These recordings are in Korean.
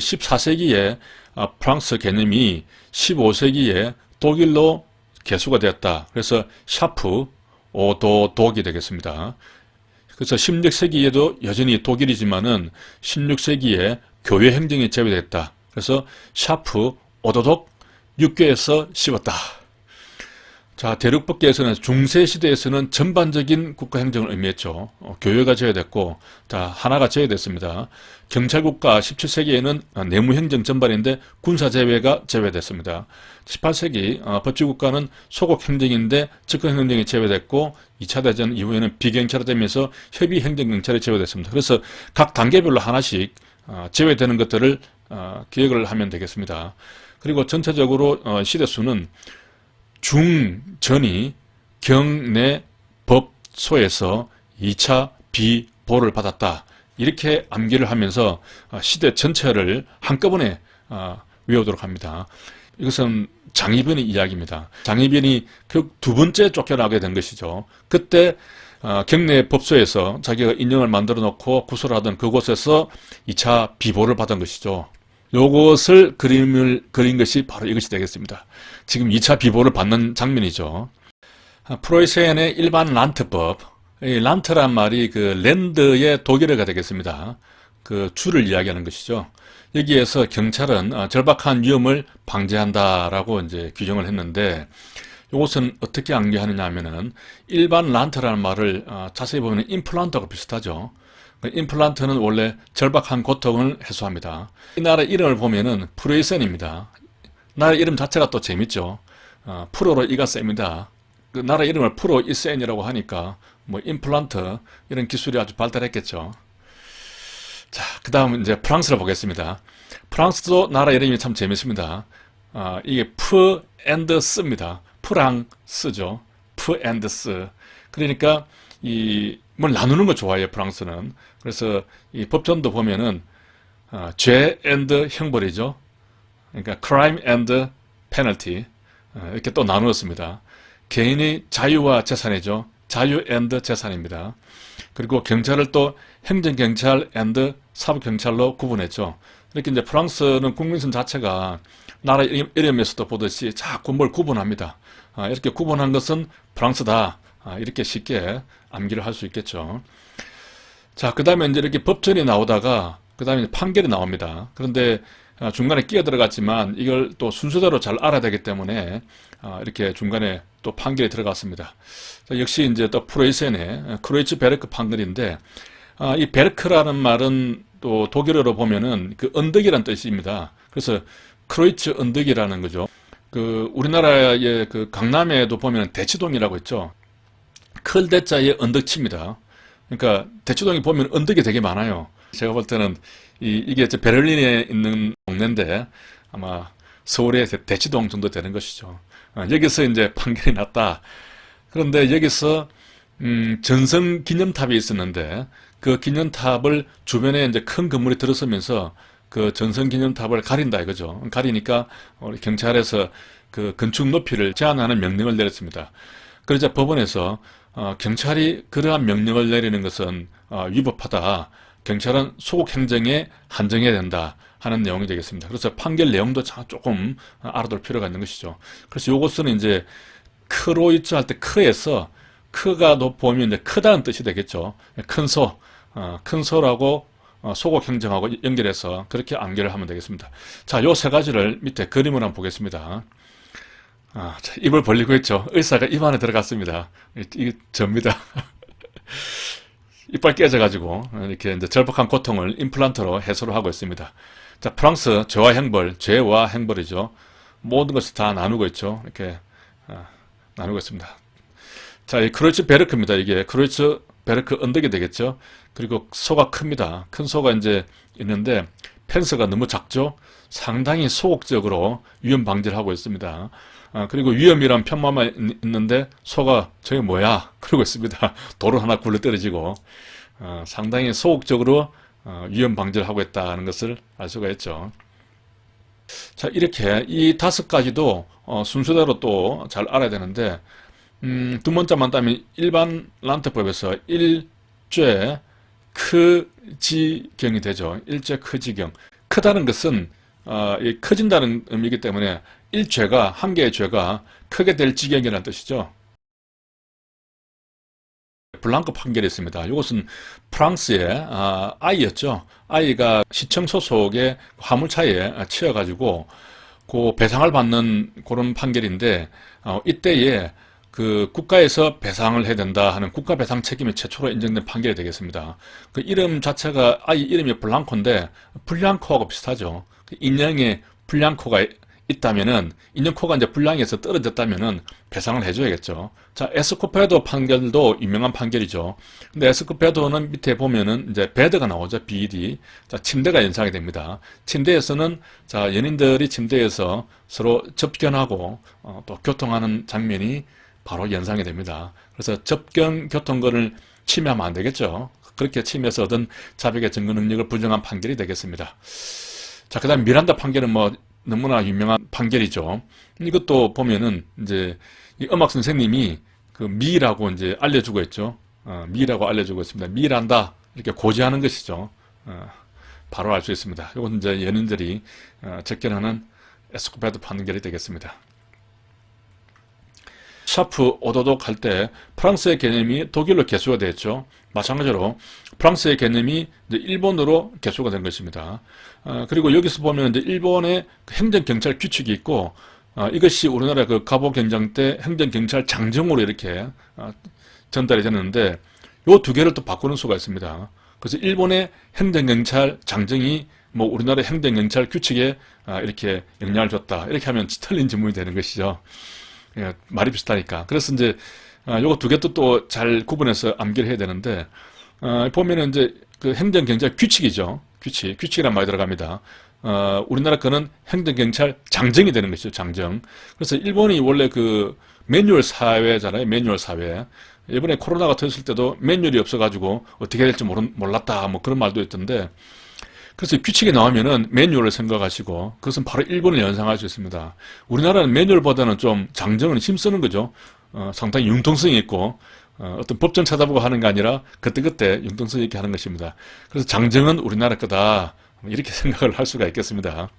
14세기에 프랑스 개념이 15세기에 독일로 개수가 되었다. 그래서 샤프 오도독이 되겠습니다. 그래서 16세기에도 여전히 독일이지만은 16세기에 교회 행정이 제외됐다. 그래서 샤프 오도독 육교에서 씹었다. 자, 대륙법계에서는 중세시대에서는 전반적인 국가행정을 의미했죠. 교회가 제외됐고, 자, 하나가 제외됐습니다. 경찰국가 17세기에는 내무행정 전반인데 군사제외가 제외됐습니다. 18세기 법치국가는 소국행정인데 즉흥행정이 제외됐고, 2차 대전 이후에는 비경찰화 되면서 협의행정경찰이 제외됐습니다. 그래서 각 단계별로 하나씩 제외되는 것들을 기억을 하면 되겠습니다. 그리고 전체적으로 시대수는 중전이 경내 법소에서 2차 비보를 받았다. 이렇게 암기를 하면서 시대 전체를 한꺼번에 외우도록 합니다. 이것은 장희변의 이야기입니다. 장희변이 그 두 번째 쫓겨나게 된 것이죠. 그때 경내 법소에서 자기가 인형을 만들어 놓고 구설을 하던 그곳에서 2차 비보를 받은 것이죠. 요것을 그림을 그린 것이 바로 이것이 되겠습니다. 지금 2차 비보를 받는 장면이죠. 프로이센의 일반 란트법, 이 란트란 말이 그 랜드의 독일어가 되겠습니다. 그 주를 이야기하는 것이죠. 여기에서 경찰은 절박한 위험을 방지한다라고 이제 규정을 했는데, 이것은 어떻게 암기하느냐 하면은 일반 란트라는 말을 자세히 보면 임플란트하고 비슷하죠. 임플란트는 원래 절박한 고통을 해소합니다. 이 나라 이름을 보면은 프로이센입니다. 나라 이름 자체가 또 재밌죠. 프로로 이가 셉니다. 그 나라 이름을 프로 이센이라고 하니까 뭐 임플란트 이런 기술이 아주 발달했겠죠. 자, 그 다음 이제 프랑스를 보겠습니다. 프랑스도 나라 이름이 참 재밌습니다. 이게 프 앤드 스입니다. 프랑스죠. 프 앤드 스. 그러니까 뭘 나누는 거 좋아해요, 프랑스는. 그래서 이 법전도 보면은 죄 앤드 형벌이죠. 그러니까 crime and penalty 이렇게 또 나누었습니다. 개인의 자유와 재산이죠. 자유 앤드 재산입니다. 그리고 경찰을 또 행정경찰 앤드 사법경찰로 구분했죠. 이렇게 이제 프랑스는 국민성 자체가 나라 이름에서도 보듯이 자꾸 뭘 구분합니다. 이렇게 구분한 것은 프랑스다. 이렇게 쉽게 암기를 할 수 있겠죠. 자, 그 다음에 이제 이렇게 법전이 나오다가, 그 다음에 판결이 나옵니다. 그런데 중간에 끼어 들어갔지만 이걸 또 순서대로 잘 알아야 되기 때문에 이렇게 중간에 또 판결이 들어갔습니다. 자, 역시 이제 또 프로이센의 크로이츠 베르크 판결인데, 이 베르크라는 말은 또 독일어로 보면은 그 언덕이란 뜻입니다. 그래서 크로이츠 언덕이라는 거죠. 그 우리나라의 그 강남에도 보면 대치동이라고 있죠. 클대자의 언덕치입니다. 그러니까 대치동에 보면 언덕이 되게 많아요. 제가 볼 때는 이게 베를린에 있는 동네인데 아마 서울의 대치동 정도 되는 것이죠. 여기서 이제 판결이 났다. 그런데 여기서 전성 기념탑이 있었는데 그 기념탑을 주변에 이제 큰 건물이 들어서면서 그 전성 기념탑을 가린다 이거죠. 가리니까 우리 경찰에서 그 건축 높이를 제한하는 명령을 내렸습니다. 그러자 법원에서 경찰이 그러한 명령을 내리는 것은 위법하다. 경찰은 소국 행정에 한정해야 된다 하는 내용이 되겠습니다. 그래서 판결 내용도 조금 알아둘 필요가 있는 것이죠. 그래서 이것은 이제 크로이츠 할 때 크에서 크가 보면 이제 크다는 뜻이 되겠죠. 큰 소, 큰 소라고 소국 행정하고 연결해서 그렇게 암기를 하면 되겠습니다. 자, 요 세 가지를 밑에 그림을 한번 보겠습니다. 자, 입을 벌리고 있죠. 의사가 입 안에 들어갔습니다. 이게 접니다. 이빨 깨져가지고 이렇게 이제 절박한 고통을 임플란트로 해소를 하고 있습니다. 자, 프랑스 죄와 행벌, 죄와 행벌이죠. 모든 것을 다 나누고 있죠. 이렇게 나누고 있습니다. 자, 이 크로이츠 베르크입니다. 이게 크로이츠 베르크 언덕이 되겠죠. 그리고 소가 큽니다. 큰 소가 이제 있는데 펜스가 너무 작죠. 상당히 소극적으로 위험 방지를 하고 있습니다. 그리고 위험이란 편만만 있는데 소가 저게 뭐야? 그러고 있습니다. 돌을 하나 굴러 떨어지고 상당히 소극적으로 위험 방지를 하고 있다는 것을 알 수가 있죠. 자, 이렇게 이 5가지도 순서대로 또 잘 알아야 되는데 두 번째만 따면 일반 란트법에서 일죄 크지경이 되죠. 일죄 크지경. 크다는 것은 커진다는 의미이기 때문에 한 개의 죄가 크게 될 지경이라는 뜻이죠. 블랑크 판결이 있습니다. 이것은 프랑스의 아이였죠. 아이가 시청 소속의 화물차에 치여가지고 그 배상을 받는 그런 판결인데 이때에 그 국가에서 배상을 해야 된다 하는 국가 배상 책임이 최초로 인정된 판결이 되겠습니다. 그 이름 자체가 아이 이름이 블랑코인데 불량코하고 비슷하죠. 그 인형에 불량코가 있다면은 인형코가 이제 불량에서 떨어졌다면은 배상을 해줘야겠죠. 자, 에스코페도 판결도 유명한 판결이죠. 근데 에스코페도는 밑에 보면은 이제 베드가 나오죠. BD. 자, 침대가 연상이 됩니다. 침대에서는 자, 연인들이 침대에서 서로 접견하고 또 교통하는 장면이 바로 연상이 됩니다. 그래서 접견 교통권을 침해하면 안 되겠죠. 그렇게 침해해서 얻은 자백의 증거 능력을 부정한 판결이 되겠습니다. 자, 그 다음 미란다 판결은 뭐 너무나 유명한 판결이죠. 이것도 보면은 이제 이 음악 선생님이 그 미라고 이제 알려주고 있죠. 미라고 알려주고 있습니다. 미란다 이렇게 고지하는 것이죠. 바로 알 수 있습니다. 이건 이제 연인들이 접견하는 에스코베도 판결이 되겠습니다. 샤프 오도독 할 때 프랑스의 개념이 독일로 개수가 되었죠. 마찬가지로 프랑스의 개념이 이제 일본으로 개수가 된 것입니다. 그리고 여기서 보면 이제 일본의 행정경찰 규칙이 있고 이것이 우리나라 그 갑오경장 때 행정경찰 장정으로 이렇게 전달이 됐는데 요 두 개를 또 바꾸는 수가 있습니다. 그래서 일본의 행정경찰 장정이 뭐 우리나라 행정경찰 규칙에 이렇게 영향을 줬다. 이렇게 하면 틀린 질문이 되는 것이죠. 예, 말이 비슷하니까. 그래서 이제 요거 두 개도 또 잘 구분해서 암기를 해야 되는데 보면은 이제 그 행정경찰 규칙이죠. 규칙이란 말이 들어갑니다. 우리나라 거는 행정경찰 장정이 되는 것이죠. 장정. 그래서 일본이 원래 그 매뉴얼 사회잖아요. 매뉴얼 사회. 이번에 코로나가 터졌을 때도 매뉴얼이 없어가지고 어떻게 될지 몰랐다. 뭐 그런 말도 있던데. 그래서 규칙이 나오면은 매뉴얼을 생각하시고 그것은 바로 일본을 연상할 수 있습니다. 우리나라는 매뉴얼보다는 좀 장정은 힘쓰는 거죠. 상당히 융통성이 있고 어떤 법정 찾아보고 하는 게 아니라 그때그때 융통성 있게 하는 것입니다. 그래서 장정은 우리나라 거다. 이렇게 생각을 할 수가 있겠습니다.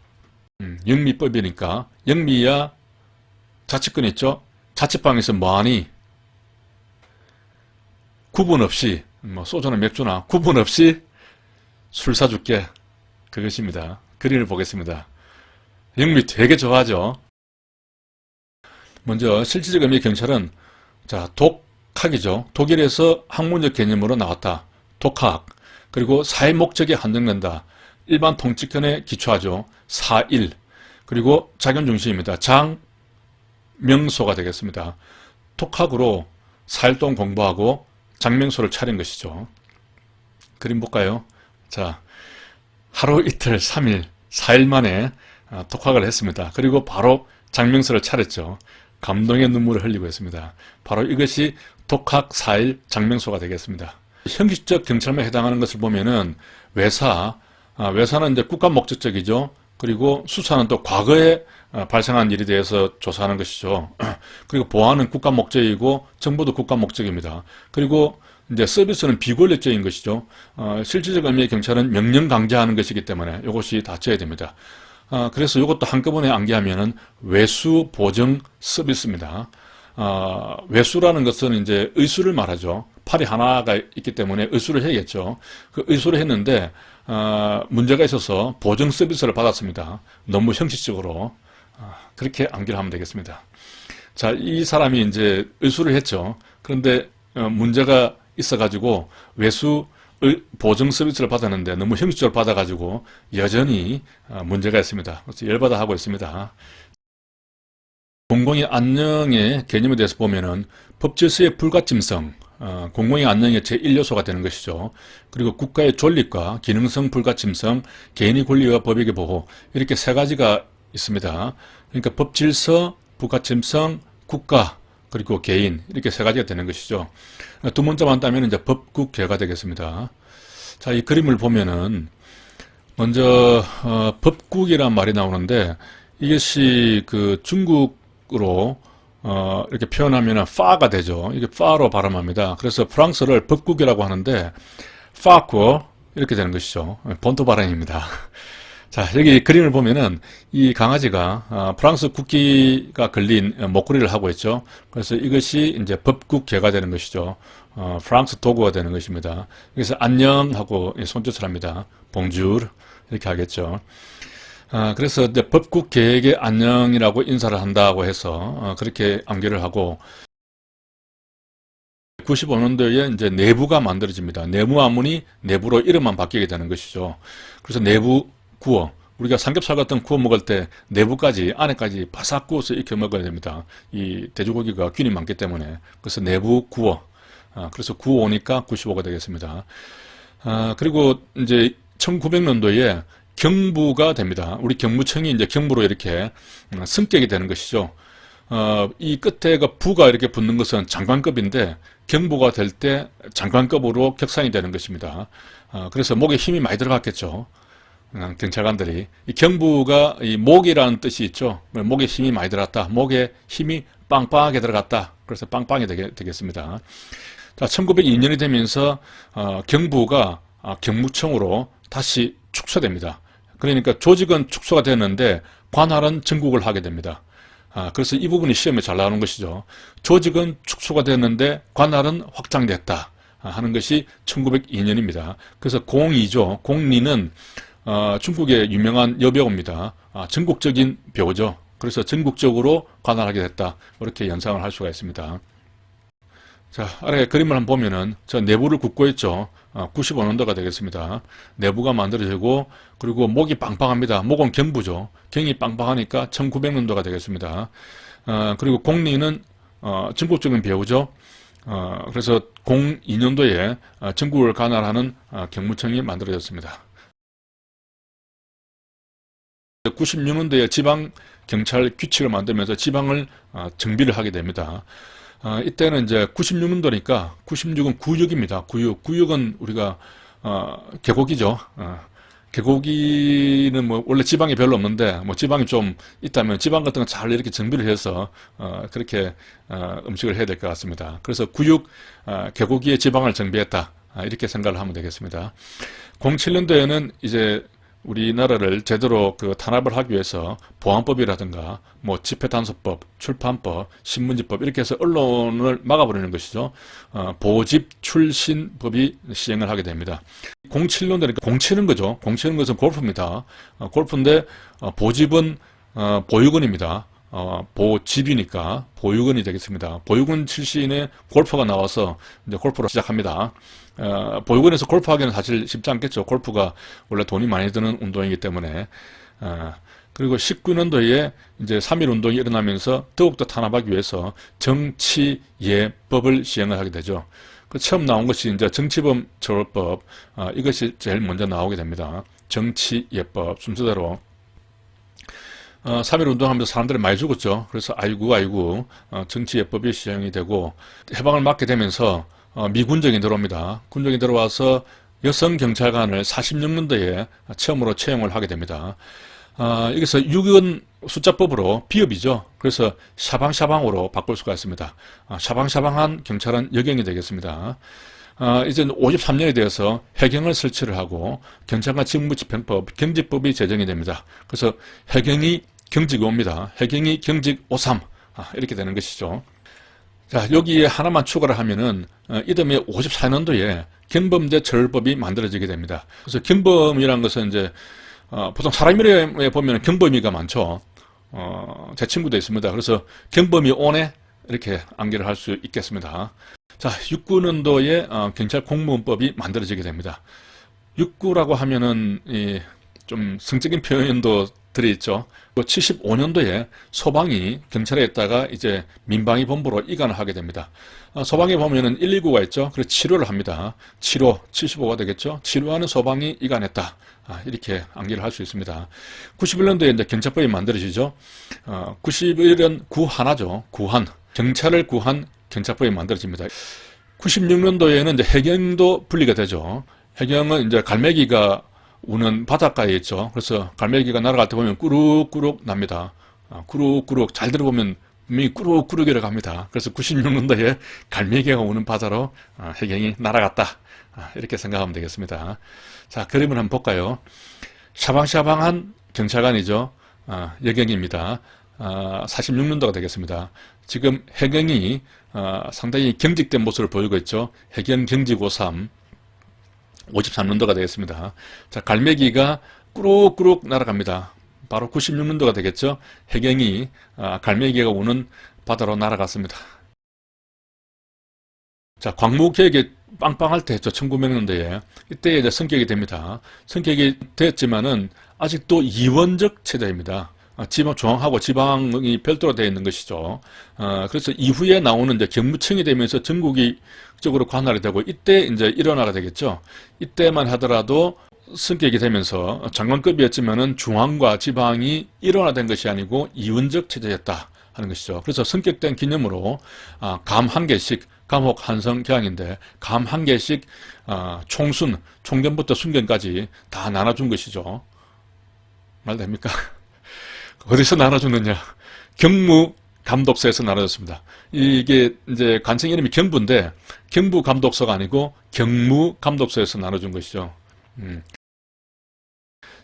영미법이니까 영미야 자치권 있죠. 자취방에서 뭐하니 구분 없이 뭐 소주나 맥주나 구분 없이 술 사줄게. 그것입니다. 그림을 보겠습니다. 영미 되게 좋아하죠. 먼저 실질적 의미의 경찰은 자 독학이죠. 독일에서 학문적 개념으로 나왔다. 독학. 그리고 사회 목적에 한정된다. 일반 통치권에 기초하죠. 사일. 그리고 작용 중심입니다. 장명소가 되겠습니다. 독학으로 4일 동안 공부하고 장명소를 차린 것이죠. 그림 볼까요? 자, 하루 이틀 3일 4일 만에 독학을 했습니다. 그리고 바로 장명소를 차렸죠. 감동의 눈물을 흘리고 있습니다. 바로 이것이 독학 4일 장명소가 되겠습니다. 형식적 경찰만 해당하는 것을 보면은 외사는 이제 국가 목적적이죠. 그리고 수사는 또 과거에 발생한 일에 대해서 조사하는 것이죠. 그리고 보안은 국가 목적이고 정보도 국가 목적입니다. 그리고 이제 서비스는 비권력적인 것이죠. 실질적 의미의 경찰은 명령 강제하는 것이기 때문에 이것이 닫혀야 됩니다. 그래서 이것도 한꺼번에 암기하면은 외수 보정 서비스입니다. 외수라는 것은 이제 의수를 말하죠. 팔이 하나가 있기 때문에 의수를 해야겠죠. 그 의수를 했는데 문제가 있어서 보정 서비스를 받았습니다. 너무 형식적으로 그렇게 암기를 하면 되겠습니다. 자, 이 사람이 이제 의수를 했죠. 그런데 문제가 있어가지고 외수 보정 서비스를 받았는데 너무 형식적으로 받아가지고 여전히 문제가 있습니다. 그래서 열받아 하고 있습니다. 공공의 안녕의 개념에 대해서 보면은 법질서의 불가침성, 공공의 안녕의 제1요소가 되는 것이죠. 그리고 국가의 존립과 기능성 불가침성, 개인의 권리와 법익의 보호 이렇게 세 가지가 있습니다. 그러니까 법질서, 불가침성, 국가 그리고 개인 이렇게 세 가지가 되는 것이죠. 두 문자만 따면 이제 법국개가 되겠습니다. 자, 이 그림을 보면은 먼저 법국이란 말이 나오는데 이것이 그 중국으로 이렇게 표현하면 파가 되죠. 이게 파로 발음합니다. 그래서 프랑스를 법국이라고 하는데 파코 이렇게 되는 것이죠. 본토 발음입니다. 자, 여기 그림을 보면은 이 강아지가 프랑스 국기가 걸린 목걸이를 하고 있죠. 그래서 이것이 이제 법국개가 되는 것이죠. 프랑스 도구가 되는 것입니다. 그래서 안녕 하고 손짓을 합니다. 봉주르 이렇게 하겠죠. 그래서 이제 법국개에게 안녕이라고 인사를 한다고 해서 그렇게 암기를 하고 95년도에 이제 내부가 만들어집니다. 내무화문이 내부로 이름만 바뀌게 되는 것이죠. 그래서 내부 구워. 우리가 삼겹살 같은 구워 먹을 때 내부까지, 안에까지 바삭 구워서 익혀 먹어야 됩니다. 이 돼지고기가 균이 많기 때문에. 그래서 내부 구워. 그래서 구워 오니까 95가 되겠습니다. 그리고 이제 1900년도에 경부가 됩니다. 우리 경무청이 이제 경부로 이렇게 승격이 되는 것이죠. 이 끝에가 부가 이렇게 붙는 것은 장관급인데 경부가 될 때 장관급으로 격상이 되는 것입니다. 그래서 목에 힘이 많이 들어갔겠죠. 경찰관들이. 이 경부가 이 목이라는 뜻이 있죠. 목에 힘이 많이 들어갔다. 목에 힘이 빵빵하게 들어갔다. 그래서 빵빵이 되겠습니다. 자, 1902년이 되면서 경부가 경무청으로 다시 축소됩니다. 그러니까 조직은 축소가 됐는데 관할은 전국을 하게 됩니다. 그래서 이 부분이 시험에 잘 나오는 것이죠. 조직은 축소가 됐는데 관할은 확장됐다 하는 것이 1902년입니다. 그래서 공이죠. 공리는 중국의 유명한 여배우입니다. 전국적인 배우죠. 그래서 전국적으로 관할하게 됐다. 이렇게 연상을 할 수가 있습니다. 자, 아래 그림을 한번 보면은 저 내부를 굽고 있죠. 95년도가 되겠습니다. 내부가 만들어지고 그리고 목이 빵빵합니다. 목은 경부죠. 경이 빵빵하니까 1900년도가 되겠습니다. 그리고 공리는 전국적인 배우죠. 그래서 02년도에 전국을 관할하는 경무청이 만들어졌습니다. 96년도에 지방경찰 규칙을 만들면서 지방을 정비를 하게 됩니다. 이때는 이제 96년도니까 96은 구역입니다. 구역은 우리가 계곡이죠. 계곡이는 뭐 원래 지방이 별로 없는데 뭐 지방이 좀 있다면 지방 같은 거 잘 이렇게 정비를 해서 그렇게 음식을 해야 될 것 같습니다. 그래서 구역 계곡이의 지방을 정비했다. 이렇게 생각을 하면 되겠습니다. 07년도에는 이제 우리나라를 제대로 탄압을 하기 위해서 보안법이라든가 뭐 집회단속법, 출판법, 신문지법 이렇게 해서 언론을 막아버리는 것이죠. 보집 출신법이 시행을 하게 됩니다. 07년도니까 공치는 거죠. 공치는 것은 골프입니다. 골프인데 보집은 보육원입니다. 보집이니까 보육원이 되겠습니다. 보육원 출신의 골퍼가 나와서 이제 골프를 시작합니다. 보육원에서 골프하기는 사실 쉽지 않겠죠. 골프가 원래 돈이 많이 드는 운동이기 때문에. 그리고 19년도에 이제 3.1 운동이 일어나면서 더욱더 탄압하기 위해서 정치예법을 시행을 하게 되죠. 그 처음 나온 것이 이제 정치범 처벌법, 이것이 제일 먼저 나오게 됩니다. 정치예법, 순서대로. 3.1 운동하면서 사람들이 많이 죽었죠. 그래서 아이고 정치예법이 시행이 되고 해방을 맞게 되면서 미군정이 들어옵니다. 군정이 들어와서 여성 경찰관을 46년도에 처음으로 채용을 하게 됩니다. 여기서 6은 숫자법으로 비읍이죠. 그래서 샤방샤방으로 바꿀 수가 있습니다. 샤방샤방한 경찰은 여경이 되겠습니다. 이제 53년에 대해서 해경을 설치를 하고 경찰관 직무집행법, 경직법이 제정이 됩니다. 그래서 해경이 경직이 옵니다. 해경이 경직 53 이렇게 되는 것이죠. 자, 여기에 하나만 추가를 하면은 이듬해 54년도에 경범죄처벌법이 만들어지게 됩니다. 그래서 경범이라는 것은 이제 보통 사람 이름에 보면 경범이가 많죠. 제 친구도 있습니다. 그래서 경범이 오네 이렇게 암기를 할 수 있겠습니다. 자, 69년도에 경찰 공무원법이 만들어지게 됩니다. 69라고 하면은 좀 성적인 표현도 들어있죠. 75년도에 소방이 경찰에 있다가 이제 민방위 본부로 이관을 하게 됩니다. 소방에 보면은 119가 있죠. 그래서 치료를 합니다. 치료 75가 되겠죠. 치료하는 소방이 이관했다. 이렇게 암기를 할 수 있습니다. 91년도에 이제 경찰법이 만들어지죠. 91년 구한하죠. 구한. 경찰을 구한 경찰법이 만들어집니다. 96년도에는 이제 해경도 분리가 되죠. 해경은 이제 갈매기가 우는 바닷가에 있죠. 그래서 갈매기가 날아갈 때 보면 꾸룩꾸룩 납니다. 꾸룩꾸룩 잘 들어보면 분명히 꾸룩꾸룩이라고 합니다. 그래서 96년도에 갈매기가 우는 바다로 해경이 날아갔다. 이렇게 생각하면 되겠습니다. 자, 그림을 한번 볼까요? 샤방샤방한 경찰관이죠. 여경입니다. 46년도가 되겠습니다. 지금 해경이 상당히 경직된 모습을 보이고 있죠. 해경 경직 53, 53년도가 되겠습니다. 자, 갈매기가 꾸룩꾸룩 날아갑니다. 바로 96년도가 되겠죠. 해경이 갈매기가 오는 바다로 날아갔습니다. 자, 광무개혁이 빵빵할 때 했죠. 1900년대에. 이때 이제 성격이 됩니다. 성격이 됐지만은 아직도 이원적 체제입니다. 지방, 중앙하고 지방이 별도로 되어 있는 것이죠. 그래서 이후에 나오는 이제 경무청이 되면서 전국이 쪽으로 관할이 되고 이때 이제 일원화가 되겠죠. 이때만 하더라도 성격이 되면서 장관급이었지만은 중앙과 지방이 일원화된 것이 아니고 이원적 체제였다 하는 것이죠. 그래서 성격된 기념으로 감 한 개씩, 감옥 한성 교양인데 감 한 개씩 총순, 총견부터 순견까지 다 나눠준 것이죠. 말 됩니까? 어디서 나눠주느냐? 경무 감독소에서 나눠줬습니다. 이게 이제 관청 이름이 경부인데 경부 감독소가 아니고 경무 감독소에서 나눠준 것이죠.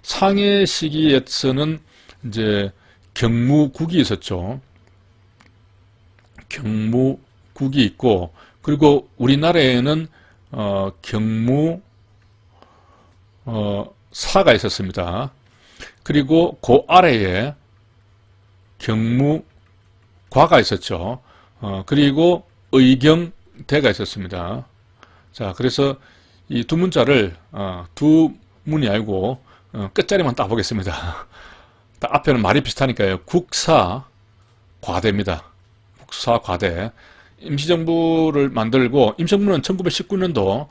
상해 시기에서는 이제 경무국이 있었죠. 경무국이 있고 그리고 우리나라에는 경무 사가 있었습니다. 그리고 그 아래에 경무과가 있었죠. 그리고 의경대가 있었습니다. 자, 그래서 이 두 문자를 두 문이 아니고 끝자리만 따보겠습니다. 딱 앞에는 말이 비슷하니까요. 국사과대입니다. 국사과대. 임시정부를 만들고 임시정부는 1919년도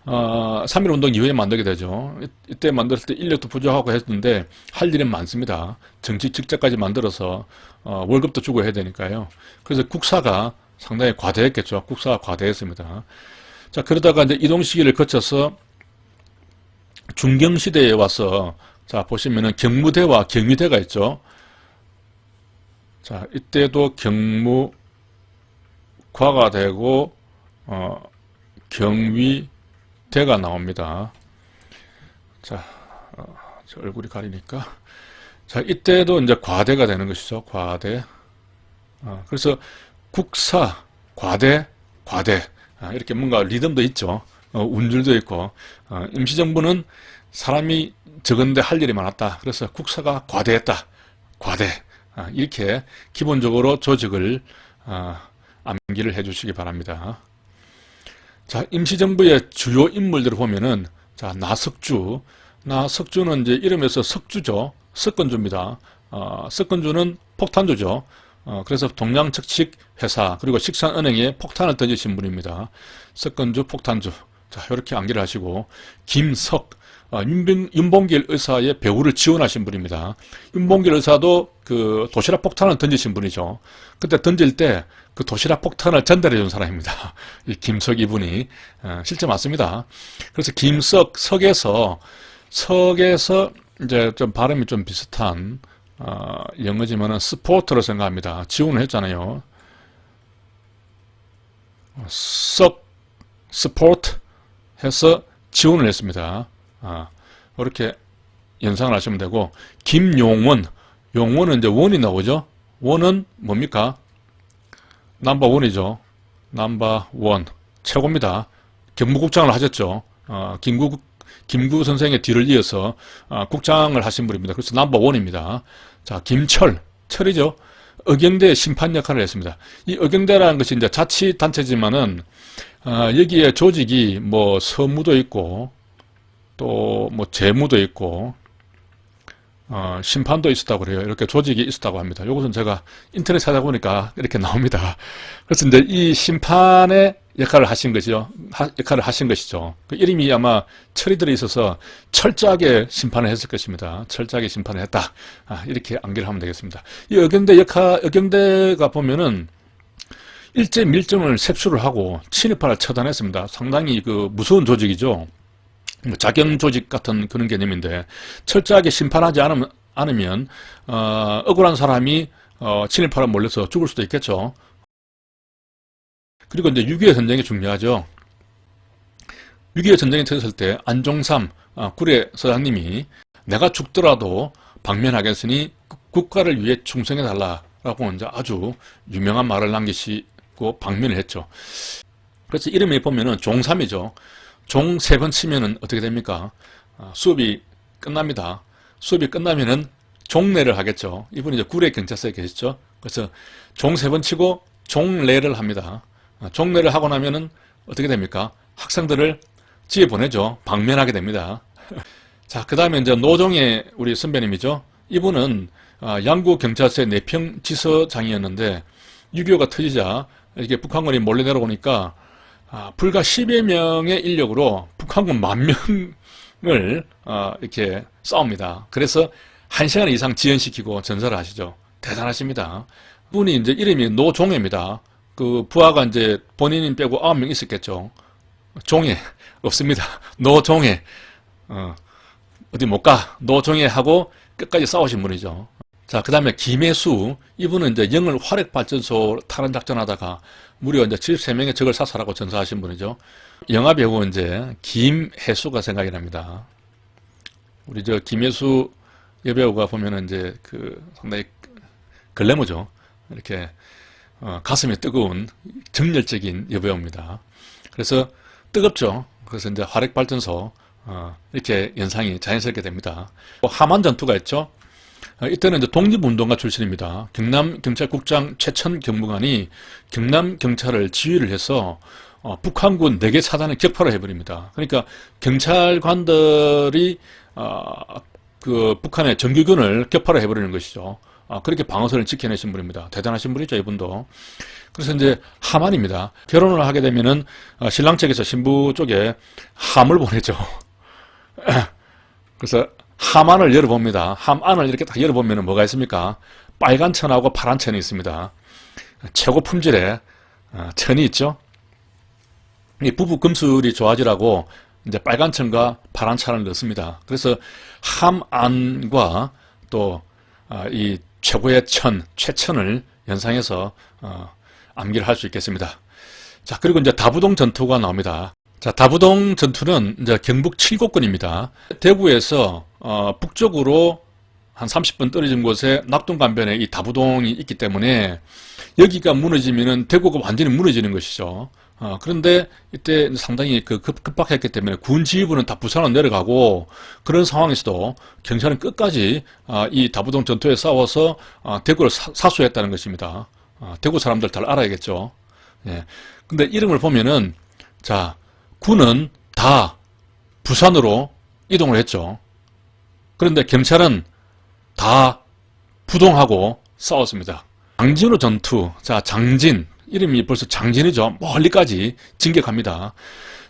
3.1운동 이후에 만들게 되죠. 이때 만들었을 때 인력도 부족하고 했는데 할 일은 많습니다. 정치 직책까지 만들어서 월급도 주고 해야 되니까요. 그래서 국사가 상당히 과대했겠죠. 국사가 과대했습니다. 자, 그러다가 이제 이동 시기를 거쳐서 중경시대에 와서 자, 보시면은 경무대와 경위대가 있죠. 자, 이때도 경무과가 되고 경위대가 나옵니다. 자, 저 얼굴이 가리니까. 자, 이때도 이제 과대가 되는 것이죠. 과대. 그래서 국사, 과대, 과대. 이렇게 뭔가 리듬도 있죠. 운줄도 있고. 임시정부는 사람이 적은데 할 일이 많았다. 그래서 국사가 과대했다. 과대. 이렇게 기본적으로 조직을 암기를 해 주시기 바랍니다. 자, 임시정부의 주요 인물들을 보면은, 자, 나석주는 이제 이름에서 석주죠. 석건주입니다. 석건주는 폭탄주죠. 그래서 동양측식 회사, 그리고 식산은행에 폭탄을 던지신 분입니다. 석건주, 폭탄주. 자, 이렇게 암기를 하시고, 김석, 윤봉길 의사의 배우를 지원하신 분입니다. 윤봉길 의사도 그 도시락 폭탄을 던지신 분이죠. 그때 던질 때 그 도시락 폭탄을 전달해 준 사람입니다. 이 김석 이분이 실제 맞습니다. 그래서 김석, 석에서 이제 좀 발음이 좀 비슷한 영어지만은 스포트로 생각합니다. 지원을 했잖아요. 스포트 해서 지원을 했습니다. 이렇게 연상을 하시면 되고, 김용원, 용원은 이제 원이 나오죠. 원은 뭡니까? 넘버원이죠. 넘버원. 최고입니다. 경무국장을 하셨죠. 김구 선생의 뒤를 이어서 국장을 하신 분입니다. 그래서 넘버원입니다. 자, 김철, 철이죠. 의경대 심판 역할을 했습니다. 이 의경대라는 것이 이제 자치단체지만은 여기에 조직이 뭐 서무도 있고 또 뭐 재무도 있고 심판도 있었다고 그래요. 이렇게 조직이 있었다고 합니다. 이것은 제가 인터넷 찾아보니까 이렇게 나옵니다. 그래서 이제 이 심판의 역할을 하신 것이죠. 그 이름이 아마 철이 들어 있어서 철저하게 심판을 했을 것입니다. 철저하게 심판을 했다. 이렇게 암기를 하면 되겠습니다. 이 의경대가 보면은 일제 밀정을 색출을 하고 친일파를 처단했습니다. 상당히 그 무서운 조직이죠. 자경 조직 같은 그런 개념인데 철저하게 심판하지 않으면 억울한 사람이 친일파로 몰려서 죽을 수도 있겠죠. 그리고 이제 6.25 전쟁이 중요하죠. 6.25 전쟁이 터졌을 때 안종삼 구례 서장님이 내가 죽더라도 방면하겠으니 국가를 위해 충성해달라라고 이제 아주 유명한 말을 남기시고 방면을 했죠. 그래서 이름에 보면은 종3이죠. 종 3번 치면은 어떻게 됩니까? 수업이 끝납니다. 수업이 끝나면은 종례를 하겠죠. 이분이 이제 구례 경찰서에 계시죠. 그래서 종 3번 치고 종례를 합니다. 종례를 하고 나면은 어떻게 됩니까? 학생들을 집에 보내죠. 방면하게 됩니다. 자, 그 다음에 이제 노종의 우리 선배님이죠. 이분은 양구 경찰서의 내평 지서장이었는데 6.25가 터지자 이렇게 북한군이 몰래 내려오니까 불과 10여 명의 인력으로 북한군 10,000명을 이렇게 싸웁니다. 그래서 1시간 이상 지연시키고 전사를 하시죠. 대단하십니다. 분이 이제 이름이 노종해입니다. 그 부하가 이제 본인인 빼고 9명 있었겠죠. 종해 없습니다. 노종해 어디 못 가. 노종해 하고 끝까지 싸우신 분이죠. 자, 그 다음에 김혜수, 이분은 이제 영월 화력발전소 탈환 작전하다가 무려 이제 73명의 적을 사살하고 전사하신 분이죠. 영화 배우 이제 김혜수가 생각이 납니다. 우리 저 김혜수 여배우가 보면은 이제 그 상당히 글래머죠. 이렇게 가슴이 뜨거운 정열적인 여배우입니다. 그래서 뜨겁죠. 그래서 이제 화력발전소 이렇게 연상이 자연스럽게 됩니다. 하만 전투가 있죠. 이때는 이제 독립운동가 출신입니다. 경남경찰국장 최천 경무관이 경남경찰을 지휘를 해서 북한군 4개 사단을 격파를 해버립니다. 그러니까 경찰관들이 그 북한의 정규군을 격파를 해버리는 것이죠. 그렇게 방어선을 지켜내신 분입니다. 대단하신 분이죠, 이분도. 그래서 이제 하만입니다. 결혼을 하게 되면은 신랑 측에서 신부 쪽에 함을 보내죠. 그래서 함안을 열어봅니다. 함안을 이렇게 딱 열어보면 뭐가 있습니까? 빨간 천하고 파란 천이 있습니다. 최고 품질의 천이 있죠. 이 부부 금술이 좋아지라고 이제 빨간 천과 파란 천을 넣습니다. 그래서 함안과 또 이 최고의 천, 최천을 연상해서 암기를 할 수 있겠습니다. 자, 그리고 이제 다부동 전투가 나옵니다. 자, 다부동 전투는 이제 경북 칠곡군입니다. 대구에서 북쪽으로 한 30분 떨어진 곳에 낙동강변에 이 다부동이 있기 때문에 여기가 무너지면은 대구가 완전히 무너지는 것이죠. 그런데 이때 상당히 급박했기 때문에 군 지휘부는 다 부산으로 내려가고 그런 상황에서도 경찰은 끝까지 이 다부동 전투에 싸워서 대구를 사수했다는 것입니다. 대구 사람들 잘 알아야겠죠. 예. 근데 이름을 보면은 자, 군은 다 부산으로 이동을 했죠. 그런데 경찰은 다 부동하고 싸웠습니다. 장진호 전투. 자, 장진. 이름이 벌써 장진이죠. 멀리까지 진격합니다.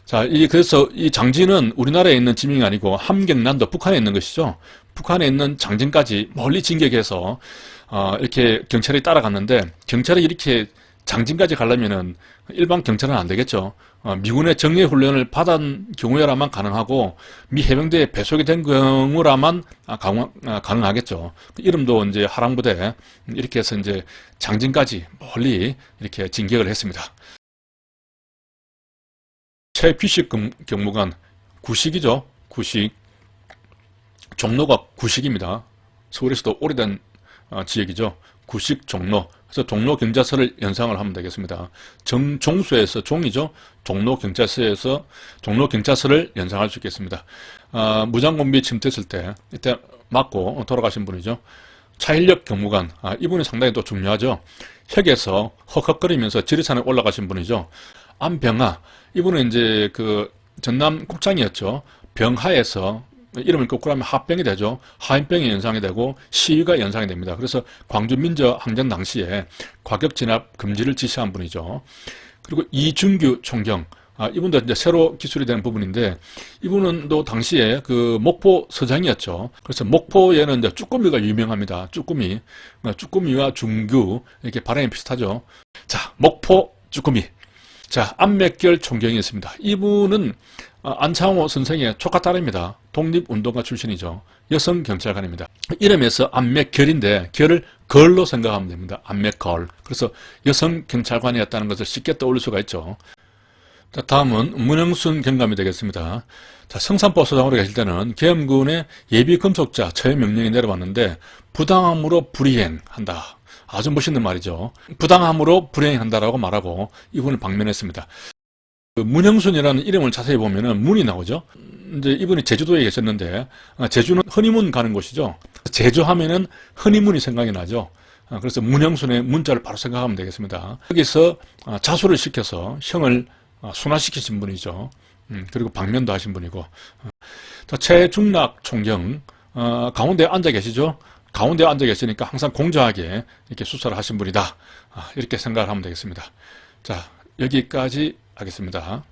자, 그래서 이 장진은 우리나라에 있는 지명이 아니고 함경난도 북한에 있는 것이죠. 북한에 있는 장진까지 멀리 진격해서 이렇게 경찰이 따라갔는데 경찰이 이렇게 장진까지 가려면은 일반 경찰은 안 되겠죠. 미군의 정예 훈련을 받은 경우여라만 가능하고 미 해병대에 배속이 된 경우라만 가능하겠죠. 이름도 이제 하랑부대 이렇게 해서 이제 장진까지 멀리 이렇게 진격을 했습니다. 최규식 경무관, 구식이죠. 구식. 종로가 구식입니다. 서울에서도 오래된 지역이죠. 구식 종로. 그래서 종로 경찰서를 연상을 하면 되겠습니다. 종수에서 종이죠. 종로 경찰서에서 종로 경찰서를 연상할 수 있겠습니다. 무장공비 침투했을 때 이때 맞고 돌아가신 분이죠. 차일력 경무관. 이분이 상당히 또 중요하죠. 혁에서 헉헉거리면서 지리산에 올라가신 분이죠. 안병하. 이분은 이제 그 전남 국장이었죠. 병하에서 이름을 거꾸로 하면 하병이 되죠. 하인병이 연상이 되고 시위가 연상이 됩니다. 그래서 광주 민저항전 당시에 과격 진압 금지를 지시한 분이죠. 그리고 이준규 총경. 이분도 이제 새로 기술이 되는 부분인데 이분은 또 당시에 그 목포 서장이었죠. 그래서 목포에는 이제 쭈꾸미가 유명합니다. 쭈꾸미와 중규 이렇게 발음이 비슷하죠. 자, 목포 쭈꾸미. 자, 안맥결 총경이 있습니다. 이분은 안창호 선생의 조카딸입니다. 독립운동가 출신이죠. 여성 경찰관입니다. 이름에서 안맥결인데 결을 걸로 생각하면 됩니다. 안맥걸. 그래서 여성 경찰관이었다는 것을 쉽게 떠올릴 수가 있죠. 자, 다음은 문영순 경감이 되겠습니다. 자, 성산버스장으로 계실 때는 계엄군의 예비금속자 처해 명령이 내려왔는데 부당함으로 불이행한다. 아주 멋있는 말이죠. 부당함으로 불이행한다라고 말하고 이분을 방면했습니다. 그 문영순이라는 이름을 자세히 보면은 문이 나오죠. 이제 이분이 제주도에 계셨는데 제주는 허니문 가는 곳이죠. 제주 하면은 허니문이 생각이 나죠. 그래서 문영순의 문자를 바로 생각하면 되겠습니다. 여기서 자수를 시켜서 형을 순화시키신 분이죠. 그리고 방면도 하신 분이고. 자, 최중락 총경 가운데 앉아 계시죠. 가운데 앉아 계시니까 항상 공정하게 이렇게 수사를 하신 분이다. 이렇게 생각을 하면 되겠습니다. 자, 여기까지 하겠습니다.